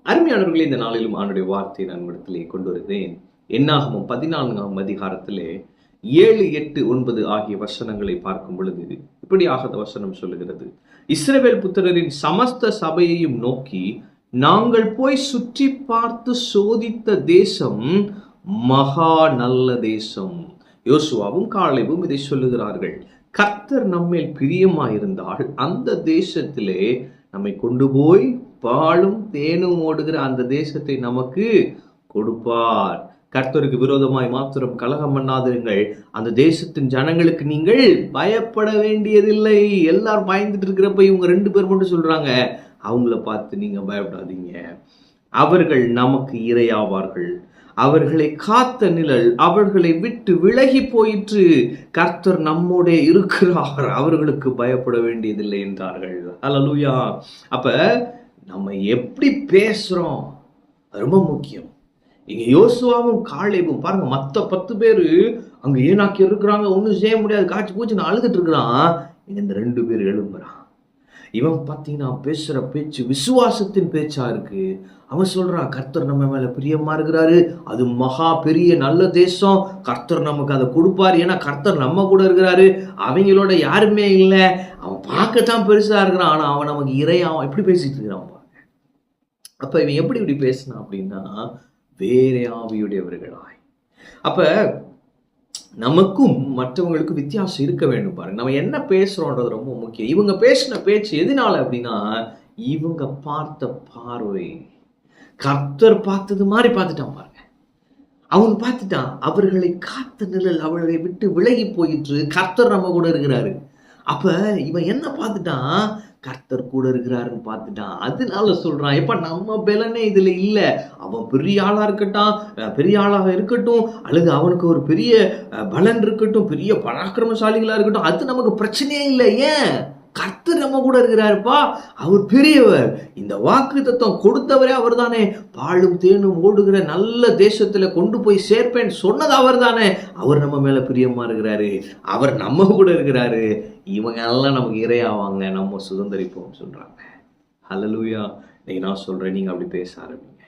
அருமையானவர்களே, இந்த நாளிலும் ஆண்டுடைய வார்த்தையை நான் இடத்திலே கொண்டு வருகிறேன். என்னாகமம் 14ஆம் அதிகாரத்திலே 7, 8, 9 ஆகிய வசனங்களை பார்க்கும் பொழுது இப்படியாக வசனம் சொல்லுகிறது. இஸ்ரவேல் புத்திரரின் சமஸ்த சபையையும் நோக்கி, நாங்கள் போய் சுற்றி பார்த்து சோதித்த தேசம் மகா நல்ல தேசம். யோசுவாவும் காலேபும் இதை சொல்லுகிறார்கள். கர்த்தர் நம்மேல் பிரியமாயிருந்தால் அந்த தேசத்திலே நம்மை கொண்டு போய் பாலும் தேனும் ஓடுகிற அந்த தேசத்தை நமக்கு கொடுப்பார். கர்த்தருக்கு விரோதமாய் மாத்திரம் கலகம் பண்ணாதிருங்கள். அந்த தேசத்தின் ஜனங்களுக்கு நீங்கள் பயப்பட வேண்டியதில்லை. எல்லாரும் பயந்துட்டு இருக்கிறப்ப இவங்க 2 பேர் மட்டும் சொல்றாங்க, அவங்கள பார்த்து நீங்க பயப்படாதீங்க. அவர்கள் நமக்கு இரையாவார்கள். அவர்களை காத்த நிழல் அவர்களை விட்டு விலகி போயிற்று. கர்த்தர் நம்மோட இருக்கிறார், அவர்களுக்கு பயப்பட வேண்டியதில்லை என்றார்கள். அல்லேலூயா. அப்ப நம்ம எப்படி பேசுறோம் ரொம்ப முக்கியம். இங்க யோசுவாவும் காலேபும் பாருங்க, மத்த 10 பேரு அங்க ஏனாக்கி இருக்கிறாங்க, ஒன்னும் செய்ய முடியாது, காய்ச்சி பூச்சி அழுதுட்டு இருக்கிறான். இங்க இந்த 2 பேர் எழும்புறான். இவன் பார்த்தீங்கன்னா பேசுற பேச்சு விசுவாசத்தின் பேச்சா இருக்கு. அவன் சொல்றான், கர்த்தர் நம்ம மேல பிரியமா இருக்கிறாரு, அது மகா பெரிய நல்ல தேசம், கர்த்தர் நமக்கு அதை கொடுப்பாரு, ஏன்னா கர்த்தர் நம்ம கூட இருக்கிறாரு, அவங்களோட யாருமே இல்லை, அவன் பார்க்கத்தான் பெருசா இருக்கிறான், ஆனா அவன் நமக்கு இறையான். எப்படி பேசிட்டு இருக்கிறான் பாருங்க. அப்ப இவன் எப்படி இப்படி பேசினான் அப்படின்னா, வேற ஆவியுடையவர்களாய். அப்ப நமக்கும் மற்றவங்களுக்கும் வித்தியாசம் இருக்க வேண்டும் பாருங்க. நம்ம என்ன பேசுறோன்றது ரொம்ப முக்கியம். இவங்க பேசின பேச்சு எதனால அப்படின்னா, இவங்க பார்த்த பார்வை கர்த்தர் பார்த்தது மாதிரி பார்த்துட்டான் பாருங்க. அவன் பார்த்துட்டான், அவர்களை காத்த நிழல் அவர்களை விட்டு விலகி போயிற்று, கர்த்தர் நம்ம கூட இருக்கிறாரு. அப்ப இவன் என்ன பார்த்துட்டான், கர்த்தர் கூட இருக்கிறாருன்னு பார்த்துட்டான். அதனால சொல்றான், எப்ப நம்ம பலனே இதுல இல்ல, அவன் பெரிய ஆளா இருக்கட்டும், பெரிய ஆளாக இருக்கட்டும், அல்லது அவனுக்கு ஒரு பெரிய பலன் இருக்கட்டும், பெரிய பராக்கிரமசாலிகளா இருக்கட்டும், அது நமக்கு பிரச்சனையே இல்லை. ஏன்? கர்த்தர் நம்ம கூட இருக்கிறாருப்பா, அவர் பெரியவர். இந்த வாக்குத்தத்தம் கொடுத்தவரே அவர் தானே. பாலும் தேனும் ஓடுகிற நல்ல தேசத்துல கொண்டு போய் சேர்ப்பேன் சொன்னது அவர் தானே. அவர் நம்ம மேல பிரியமா இருக்கிறாரு, அவர் நம்ம கூட இருக்கிறாரு. இவங்க எல்லாம் நமக்கு இரையாவாங்க, நம்ம சுதந்திரிப்போம் சொல்றாங்க. ஹல்லேலூயா. இன்னைக்கு நான் சொல்றேன், நீங்க அப்படி பேச ஆரம்பிங்க.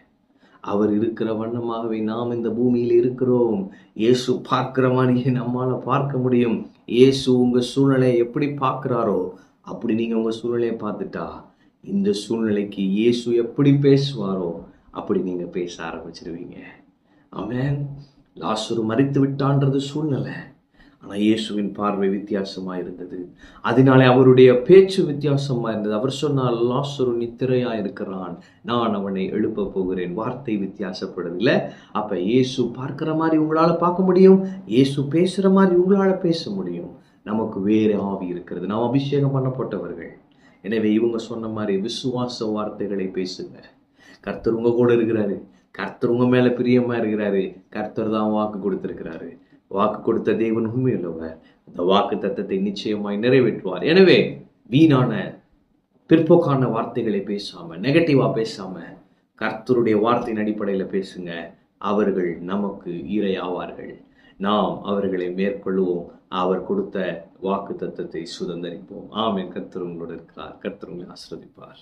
அவர் இருக்கிற வண்ணமாகவே நாம் இந்த பூமியில் இருக்கிறோம். இயேசு பார்க்கிற மாதிரி நம்மால பார்க்க முடியும். இயேசு உங்க சூழ்நிலையை எப்படி பார்க்கிறாரோ அப்படி நீங்க உங்க சூழ்நிலையை பார்த்துட்டா, இந்த சூழ்நிலைக்கு இயேசு எப்படி பேசுவாரோ அப்படி நீங்க பேச ஆரம்பிச்சிருவீங்க. ஆமென். லாசரு மரித்து விட்டான்றது சூழ்நிலை, ஆனா இயேசுவின் பார்வை வித்தியாசமா இருந்தது. அதனாலே அவருடைய பேச்சு வித்தியாசமா இருந்தது. அவர் சொன்னால், லாசரு நித்திரையா இருக்கிறான், நான் அவனை எழுப்ப போகிறேன். வார்த்தை வித்தியாசப்படுதில்ல. அப்ப இயேசு பார்க்கிற மாதிரி உங்களால பார்க்க முடியும், இயேசு பேசுற மாதிரி உங்களால பேச முடியும். நமக்கு வேற ஆவி இருக்கிறது, நாம் அபிஷேகம் பண்ணப்பட்டவர்கள். எனவே இவங்க சொன்ன மாதிரி விசுவாச வார்த்தைகளை பேசுங்க. கர்த்தர் உங்க கூட இருக்கிறாரு, கர்த்தர் உங்க மேல பிரியமா இருக்கிறாரு, கர்த்தர் தான் வாக்கு கொடுத்திருக்கிறாரு. வாக்கு கொடுத்த தேவன் உண்மையுள்ளவர், அந்த வாக்கு தத்தத்தை நிச்சயமாய் நிறைவேற்றுவார். எனவே வீணான பிற்போக்கான வார்த்தைகளை பேசாம, நெகட்டிவா பேசாம, கர்த்தருடைய வார்த்தையின் அடிப்படையில் பேசுங்க. அவர்கள் நமக்கு இரையாவார்கள், நாம் அவர்களை மேற்கொள்வோம், அவர் கொடுத்த வாக்கு தத்தத்தை சுதந்தரிப்போம். ஆமென். கர்த்தர் உங்களோடு இருக்கிறார். கர்த்தர் உங்களை ஆசீர்வதிப்பார்.